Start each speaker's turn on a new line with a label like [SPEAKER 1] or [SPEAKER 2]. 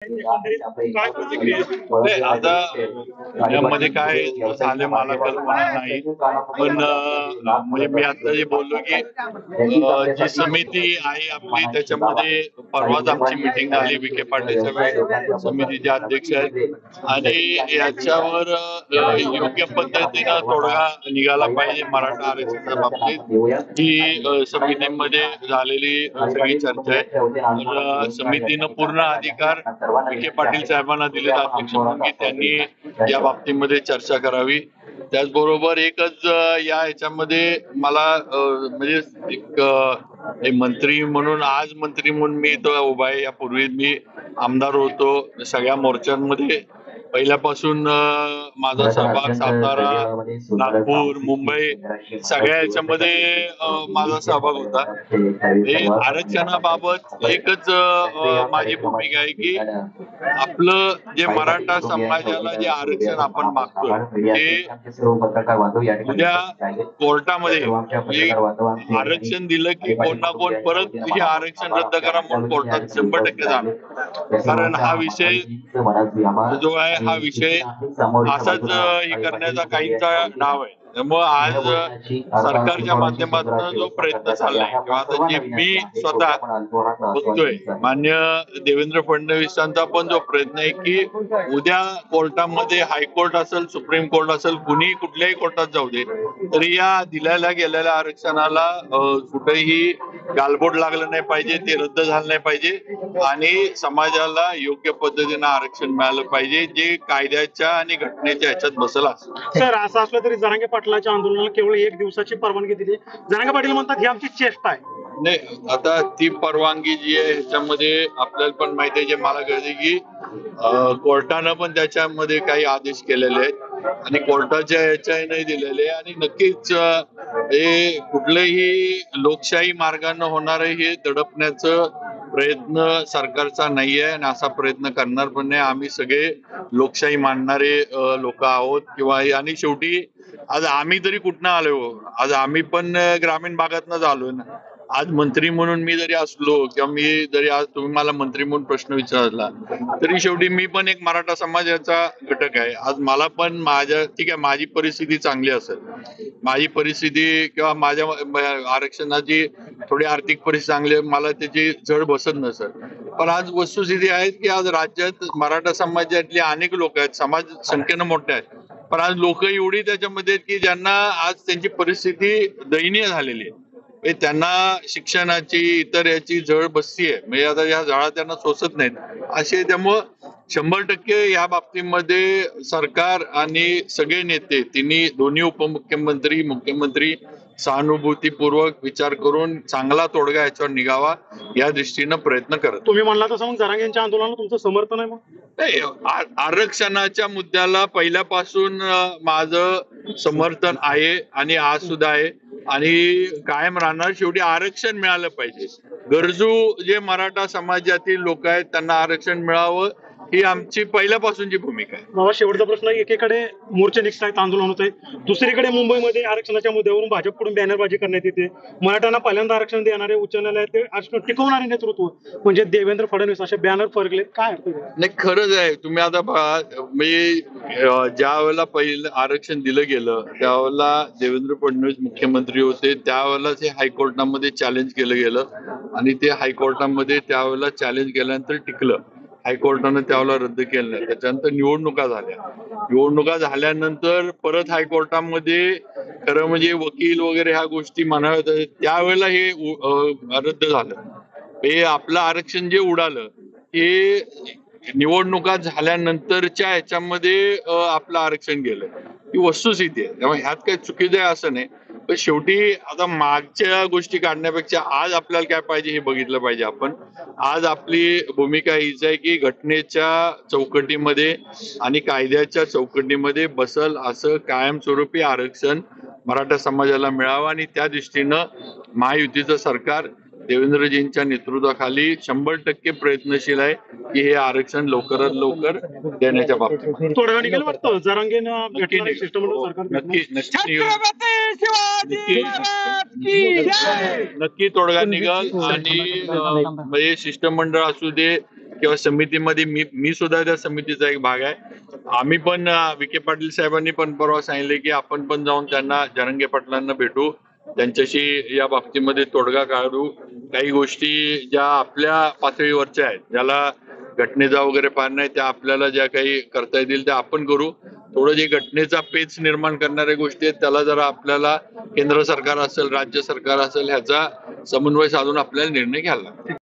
[SPEAKER 1] काय प्रतिक्रिया आहे? आता यामध्ये काय झालं मला कल्पना नाही, पण म्हणजे मी आता जे बोललो की जी समिती आहे आपली त्याच्यामध्ये परवाच आमची मीटिंग झाली. विखे पाटील साहेब समितीचे अध्यक्ष आहेत आणि याच्यावर योग्य पद्धतीनं तोडगा निघाला पाहिजे मराठा आरक्षणाच्या बाबतीत ही समितीमध्ये झालेली सगळी चर्चा आहे. तर समितीनं पूर्ण अधिकार विखे पाटील साहेबांना दिलेत अध्यक्ष म्हणून की त्यांनी या बाबतीमध्ये चर्चा करावी. त्याचबरोबर एकच या ह्याच्यामध्ये मला म्हणजे एक मंत्री म्हणून आज मंत्री म्हणून मी इथं उभा आहे. यापूर्वी मी आमदार होतो सगळ्या मोर्चांमध्ये पहिल्यापासून माझा सहभाग सातारा, नागपूर, मुंबई सगळ्या याच्यामध्ये माझा सहभाग होता. हे आरक्षणाबाबत एकच माझी भूमिका आहे की आपलं जे मराठा समाजाला जे आरक्षण आपण मागतोय ते उद्या कोर्टामध्ये आरक्षण दिलं की कोण ना कोण परत हे आरक्षण रद्द करा म्हणून कोर्टात 100% जाणार. कारण हा विषय जो आहे हा विषय असाच हे करण्याचा काहींचा डाव आहे. त्यामुळे आज सरकारच्या माध्यमातून जो प्रयत्न चाललाय किंवा आता जे मी स्वतः बघतोय मान्य देवेंद्र फडणवीसांचा पण जो प्रयत्न आहे की उद्या कोर्टामध्ये हायकोर्ट असेल, सुप्रीम कोर्ट असेल, कुणी कुठल्याही कोर्टात जाऊ दे तरी या दिलेल्या गेलेल्या आरक्षणाला कुठेही गालबोट लागलं नाही पाहिजे, ते रद्द झालं नाही पाहिजे आणि समाजाला योग्य पद्धतीनं आरक्षण मिळालं पाहिजे जे कायद्याच्या आणि घटनेच्या ह्याच्यात बसलं असं.
[SPEAKER 2] सर असं असलं तरी जरांगे पाटलाच्या आंदोलनाला केवळ 1 दिवसाची परवानगी दिली. जरांगे पाटील म्हणतात ही आमची चेष्टा आहे.
[SPEAKER 1] नाही, आता ती परवानगी जी आहे ह्याच्यामध्ये आपल्याला पण माहिती आहे जे मला कळते की कोर्टानं पण त्याच्यामध्ये काही आदेश केलेले आहेत आणि कोर्टाच्या ह्याच्याने दिलेले आणि नक्कीच हे कुठलंही लोकशाही मार्गाने होणार हे दडपण्याचं प्रयत्न सरकारचा नाही आहे आणि असा प्रयत्न करणार पण नाही. आम्ही सगळे लोकशाही मानणारे लोक आहोत किंवा आणि शेवटी आज आम्ही तरी कुठनं आलो, आज आम्ही पण ग्रामीण भागातनच आलोय ना. आज मंत्री म्हणून मी जरी असलो किंवा मी जरी आज तुम्ही मला मंत्री म्हणून प्रश्न विचारला तरी शेवटी मी पण एक मराठा समाजाचा घटक आहे. आज मला पण माझ्या ठीक आहे माझी परिस्थिती चांगली असेल, माझी परिस्थिती किंवा माझ्या आरक्षणाची थोडी आर्थिक परिस्थिती चांगली आहे, मला त्याची जड बसत नसेल, पण आज वस्तुस्थिती आहे की आज राज्यात मराठा समाजातली अनेक लोक आहेत, समाज संख्येनं मोठे आहेत, पण आज लोक एवढी त्याच्यामध्ये आहेत की ज्यांना आज त्यांची परिस्थिती दयनीय झालेली आहे. त्यांना शिक्षणाची इतर याची झळ बसतीये, म्हणजे आता या झळा त्यांना सोसत नाहीत असे. त्यामुळं 100% या बाबतीमध्ये सरकार आणि सगळे नेते दोन्ही उपमुख्यमंत्री मुख्यमंत्री सहानुभूतीपूर्वक विचार करून चांगला तोडगा याच्यावर निघावा या दृष्टीनं प्रयत्न करत.
[SPEAKER 2] तुम्ही म्हणला तसं मग जरांगेंच्या आंदोलनाला तुमचं समर्थन आहे? मग
[SPEAKER 1] नाही, आरक्षणाच्या मुद्द्याला पहिल्यापासून माझं समर्थन आहे आणि आज सुद्धा आहे आणि कायम राहणार. शेवटी आरक्षण मिळालं पाहिजे. गरजू जे मराठा समाजातील लोक आहेत त्यांना आरक्षण मिळावं ही आमची पहिल्यापासूनची भूमिका आहे.
[SPEAKER 2] बाबा शेवटचा प्रश्न, एकीकडे मोर्चे निघत आहेत, आंदोलन होत आहे, दुसरीकडे मुंबईमध्ये आरक्षणाच्या मुद्द्यावरून भाजपकडून बॅनरबाजी करण्यात येते. मराठ्यांना पहिल्यांदा आरक्षण देणारे उच्च न्यायालयात ते आरक्षण टिकवणारे नेतृत्व म्हणजे देवेंद्र फडणवीस असे बॅनर फरकले, काय अर्थ?
[SPEAKER 1] नाही, खरंच आहे. तुम्ही आता मी ज्या वेळेला पहिलं आरक्षण दिलं गेलं त्यावेळेला देवेंद्र फडणवीस मुख्यमंत्री होते, त्यावेळेला ते हायकोर्टामध्ये चॅलेंज केलं गेलं आणि ते हायकोर्टामध्ये त्यावेळेला चॅलेंज केल्यानंतर टिकलं. हायकोर्टानं त्यावेळेला रद्द केलं नाही. त्याच्यानंतर निवडणुका झाल्यानंतर परत हायकोर्टामध्ये खरं म्हणजे वकील वगैरे ह्या गोष्टी म्हणाव्यात, त्यावेळेला हे रद्द झालं. हे आपलं आरक्षण जे उडालं हे निवडणुका झाल्यानंतरच्या ह्याच्यामध्ये आपलं आरक्षण गेलं, ही वस्तुस्थिती आहे. त्यामुळे ह्यात काही चुकीचं आहे असं नाही, पण शेवटी आता मागच्या गोष्टी काढण्यापेक्षा आज आपल्याला काय पाहिजे हे बघितलं पाहिजे. आपण आज आपली भूमिका हीच आहे की घटनेच्या चौकटीमध्ये आणि कायद्याच्या चौकटीमध्ये बसल असं कायमस्वरूपी आरक्षण मराठा समाजाला मिळावं आणि त्या दृष्टीनं महायुतीचं सरकार देवेंद्रजींच्या नेतृत्वाखाली 100% प्रयत्नशील आहे की हे आरक्षण लवकरात लवकर देण्याच्या बाबतीत
[SPEAKER 2] तोडगा निघेल वाटतं. जरांगेनं
[SPEAKER 1] नक्की तोडगा निघाल आणि म्हणजे शिष्टमंडळ असू दे किंवा समितीमध्ये मी सुद्धा त्या समितीचा एक भाग आहे. आम्ही पण विखे पाटील साहेबांनी पण परवा सांगितले की आपण पण जाऊन त्यांना जरांगे पाटलांना भेटू, त्यांच्याशी या बाबतीमध्ये तोडगा काढू. काही गोष्टी ज्या आपल्या पातळीवरच्या आहेत, ज्याला घटनेचा वगैरे पार नाही, त्या आपल्याला ज्या काही करता येतील त्या आपण करू. थोडं जे घटनेचा पेच निर्माण करणाऱ्या गोष्टी आहेत त्याला जरा आपल्याला केंद्र सरकार असेल, राज्य सरकार असेल, ह्याचा समन्वय साधून आपल्याला निर्णय घ्यायला लागतो.